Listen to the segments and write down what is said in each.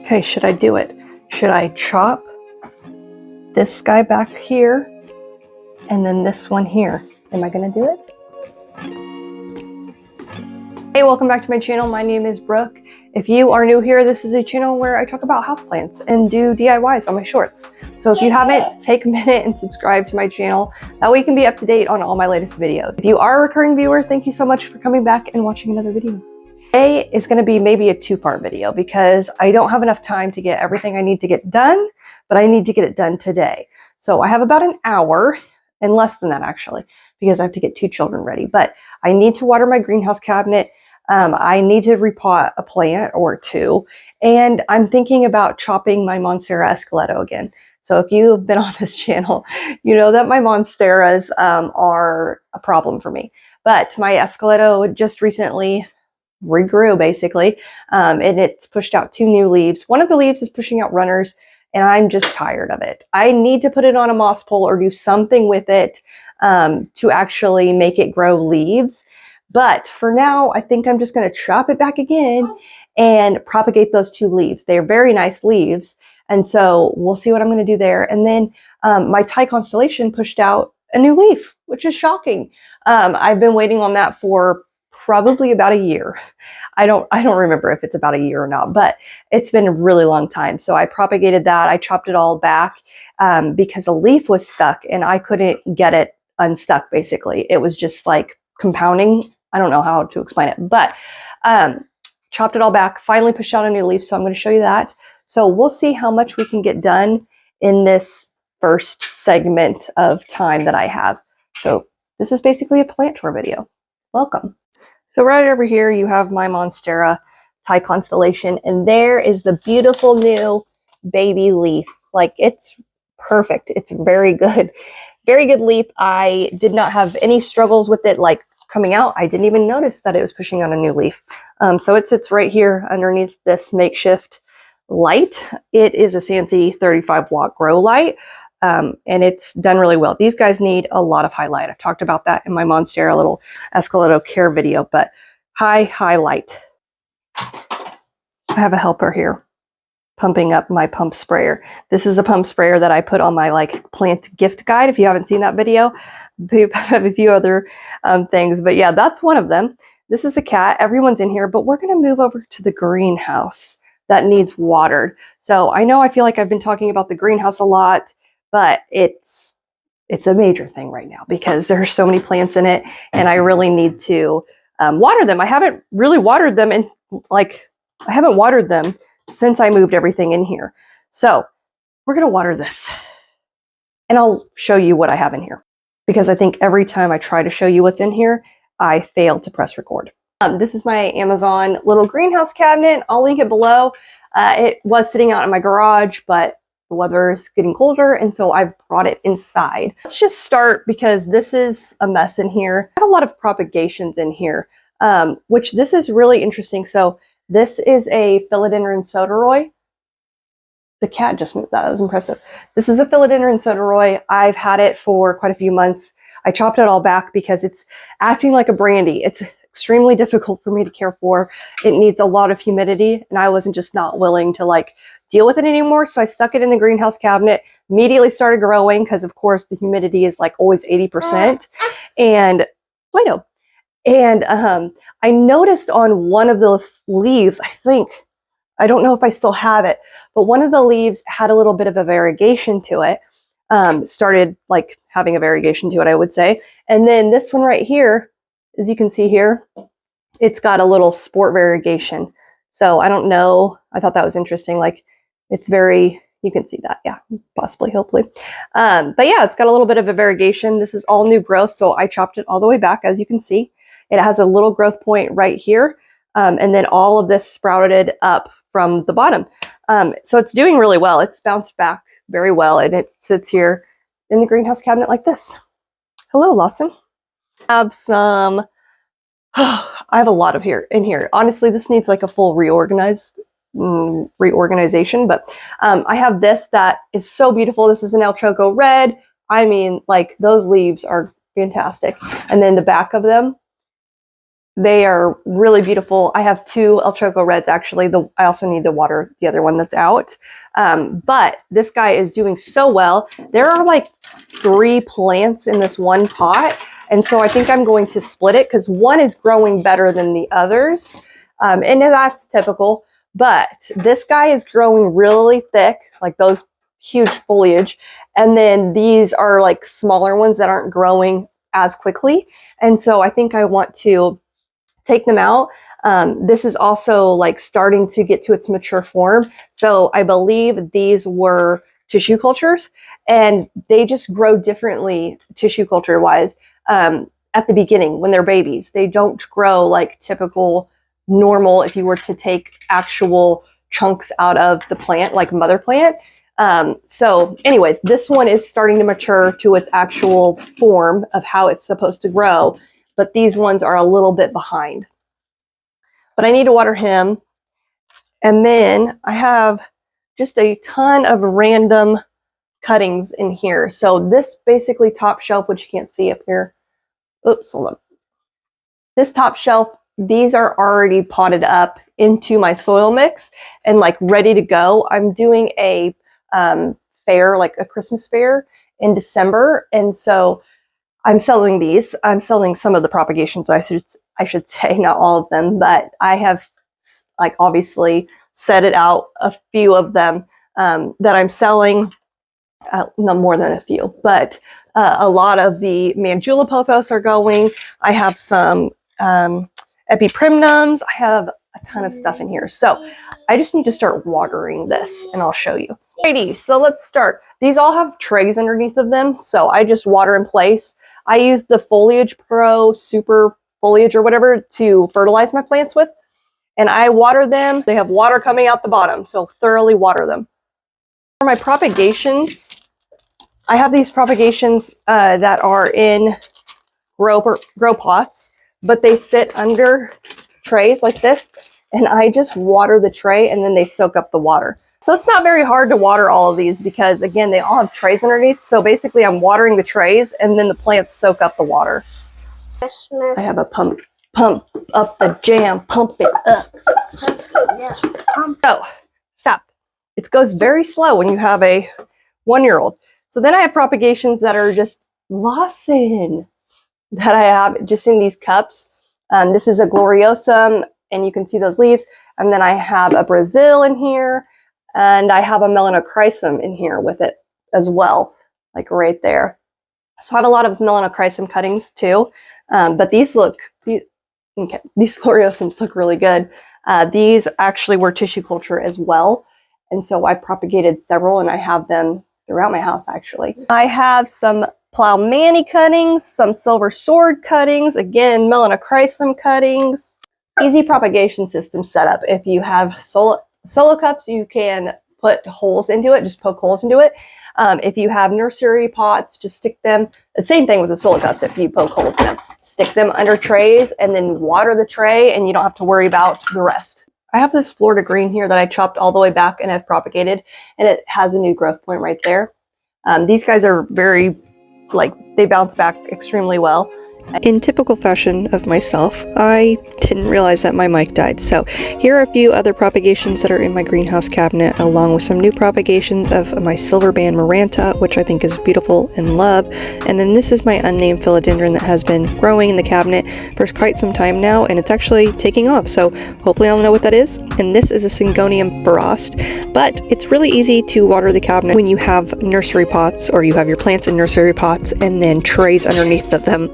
Okay, should I do it? Should I chop this guy back here and then this one here? Am I gonna do it? Hey, welcome back to my channel. My name is Brooke. If you are new here, this is a channel where I talk about houseplants and do DIYs on my shorts. So if you haven't, take a minute and subscribe to my channel. That way you can be up to date on all my latest videos. If you are a recurring viewer, thank you so much for coming back and watching another video. Today is going to be maybe a two-part video because I don't have enough time to get everything I need to get done, but I need to get it done today. So I have about an hour, and less than that actually, because I have to get 2 children ready. But I need to water my greenhouse cabinet. I need to repot a plant or 2, and I'm thinking about chopping my Monstera Esqueleto again. So if you've been on this channel, you know that my Monsteras are a problem for me. But my Esqueleto just recently regrew basically, and it's pushed out 2 new leaves. One of the leaves is pushing out runners, and I'm just tired of it. I need to put it on a moss pole or do something with it to actually make it grow leaves. But for now, I think I'm just going to chop it back again and propagate those 2 leaves. They're very nice leaves, and so we'll see what I'm going to do there. And then my Thai constellation pushed out a new leaf, which is shocking. I've been waiting on that for probably about a year. I don't remember if it's about a year or not, but it's been a really long time. So I propagated that. I chopped it all back because a leaf was stuck and I couldn't get it unstuck basically. It was just like compounding. I don't know how to explain it, but chopped it all back, finally pushed out a new leaf. So I'm going to show you that. So we'll see how much we can get done in this first segment of time that I have. So this is basically a plant tour video. Welcome. So right over here, you have my Monstera Thai constellation, and there is the beautiful new baby leaf. Like, it's perfect. It's very good leaf. I did not have any struggles with it like coming out. I didn't even notice that it was pushing on a new leaf. So it sits right here underneath this makeshift light. It is a Sansi 35-watt grow light. And it's done really well. These guys need a lot of highlight. I've talked about that in my Monstera little Esqueleto care video, but high highlight. I have a helper here pumping up my pump sprayer. This is a pump sprayer that I put on my like plant gift guide. If you haven't seen that video, I have a few other things, but yeah, that's one of them. This is the cat. Everyone's in here, but we're going to move over to the greenhouse that needs watered. So I know I feel like I've been talking about the greenhouse a lot, but it's a major thing right now because there are so many plants in it and I really need to water them. I haven't really watered them I haven't watered them since I moved everything in here. So we're going to water this and I'll show you what I have in here because I think every time I try to show you what's in here, I fail to press record. This is my Amazon little greenhouse cabinet. I'll link it below. It was sitting out in my garage, but the weather is getting colder, and so I've brought it inside. Let's just start because this is a mess in here. I have a lot of propagations in here, which this is really interesting. So this is a philodendron soderoy. The cat just moved. That was impressive. This is a philodendron soderoy. I've had it for quite a few months. I chopped it all back because it's acting like a brandy. It's extremely difficult for me to care for. It needs a lot of humidity, and I wasn't just not willing to like deal with it anymore. So I stuck it in the greenhouse cabinet, immediately started growing because of course the humidity is like always 80%. And Play-Doh. And I noticed on one of the leaves, I don't know if I still have it, but one of the leaves had a little bit of a variegation to it. Started like having a variegation to it, I would say. And then this one right here, as you can see here, it's got a little sport variegation. So I don't know. I thought that was interesting. Like, it's very, you can see that. Yeah, possibly, hopefully. But yeah, it's got a little bit of a variegation. This is all new growth. So I chopped it all the way back, as you can see. It has a little growth point right here. And then all of this sprouted up from the bottom. So it's doing really well. It's bounced back very well. And it sits here in the greenhouse cabinet like this. Hello, Lawson. I have some, I have a lot of in here. Honestly, this needs like a full reorganization, but I have this that is so beautiful. This is an El Choco red. I mean, like, those leaves are fantastic. And then the back of them, They are really beautiful. I have 2 El Choco Reds actually. I also need to water the other one that's out. But this guy is doing so well. There are like 3 plants in this one pot. And so I think I'm going to split it because one is growing better than the others. And that's typical. But this guy is growing really thick, like those huge foliage. And then these are like smaller ones that aren't growing as quickly. And so I think I want to take them out. This is also like starting to get to its mature form. So I believe these were tissue cultures, and they just grow differently tissue culture wise at the beginning when they're babies. They don't grow like typical normal if you were to take actual chunks out of the plant, like mother plant. So anyways, this one is starting to mature to its actual form of how it's supposed to grow. But these ones are a little bit behind. But I need to water him. And then I have just a ton of random cuttings in here. So this basically top shelf, which you can't see up here. Oops, hold on. This top shelf, these are already potted up into my soil mix and like ready to go. I'm doing a fair, like a Christmas fair in December. And so I'm selling these. I'm selling some of the propagations, I should say, not all of them, but I have like obviously set it out a few of them that I'm selling, no more than a few, but a lot of the Mandula pothos are going. I have some epiprimnums. I have a ton of stuff in here. So I just need to start watering this and I'll show you. Alrighty, so let's start. These all have trays underneath of them, so I just water in place. I use the Foliage Pro Super Foliage or whatever to fertilize my plants with. And I water them. They have water coming out the bottom, so thoroughly water them. For my propagations, I have these propagations that are in grow pots, but they sit under trays like this. And I just water the tray and then they soak up the water. So it's not very hard to water all of these because, again, they all have trays underneath. So basically I'm watering the trays and then the plants soak up the water. Christmas. I have a pump up the jam, pump it up. So, stop. It goes very slow when you have a 1-year-old. So then I have propagations that are just Lawson that I have just in these cups. This is a Gloriosum, and you can see those leaves. And then I have a Brazil in here, and I have a Melanochrysum in here with it as well, like right there. So I have a lot of Melanochrysum cuttings too, but these Gloriosums look really good. These actually were tissue culture as well, and so I propagated several, and I have them throughout my house actually. I have some Ploumani cuttings, some Silver Sword cuttings, again Melanochrysum cuttings. Easy propagation system setup. If you have solo cups, you can put holes into it, just poke holes into it. If you have nursery pots, just stick them, the same thing with the solo cups, if you poke holes in them. Stick them under trays and then water the tray and you don't have to worry about the rest. I have this Florida green here that I chopped all the way back and I've propagated, and it has a new growth point right there. These guys are very, they bounce back extremely well. In typical fashion of myself, I didn't realize that my mic died. So here are a few other propagations that are in my greenhouse cabinet, along with some new propagations of my silver band Maranta, which I think is beautiful and love. And then this is my unnamed philodendron that has been growing in the cabinet for quite some time now, and it's actually taking off. So hopefully I'll know what that is. And this is a Syngonium barost, but it's really easy to water the cabinet when you have nursery pots, or you have your plants in nursery pots and then trays underneath of them.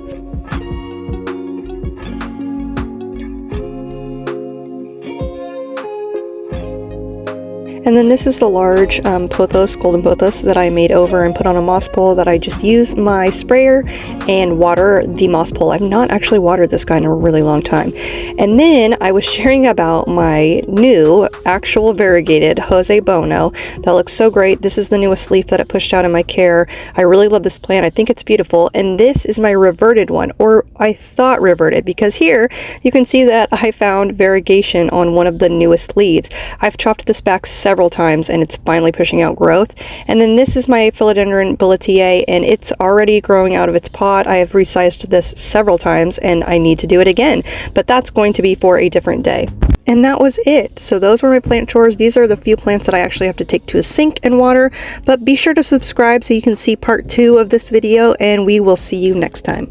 And then this is the large pothos, golden pothos, that I made over and put on a moss pole that I just use my sprayer and water the moss pole. I've not actually watered this guy in a really long time. And then I was sharing about my new actual variegated Jose Bono that looks so great. This is the newest leaf that it pushed out in my care. I really love this plant. I think it's beautiful. And this is my reverted one, or I thought reverted, because here you can see that I found variegation on one of the newest leaves. I've chopped this back several several times and it's finally pushing out growth. And then this is my philodendron billetiae, and it's already growing out of its pot. I have resized this several times and I need to do it again, but that's going to be for a different day. And that was it. So those were my plant chores. These are the few plants that I actually have to take to a sink and water, but be sure to subscribe so you can see part 2 of this video, and we will see you next time.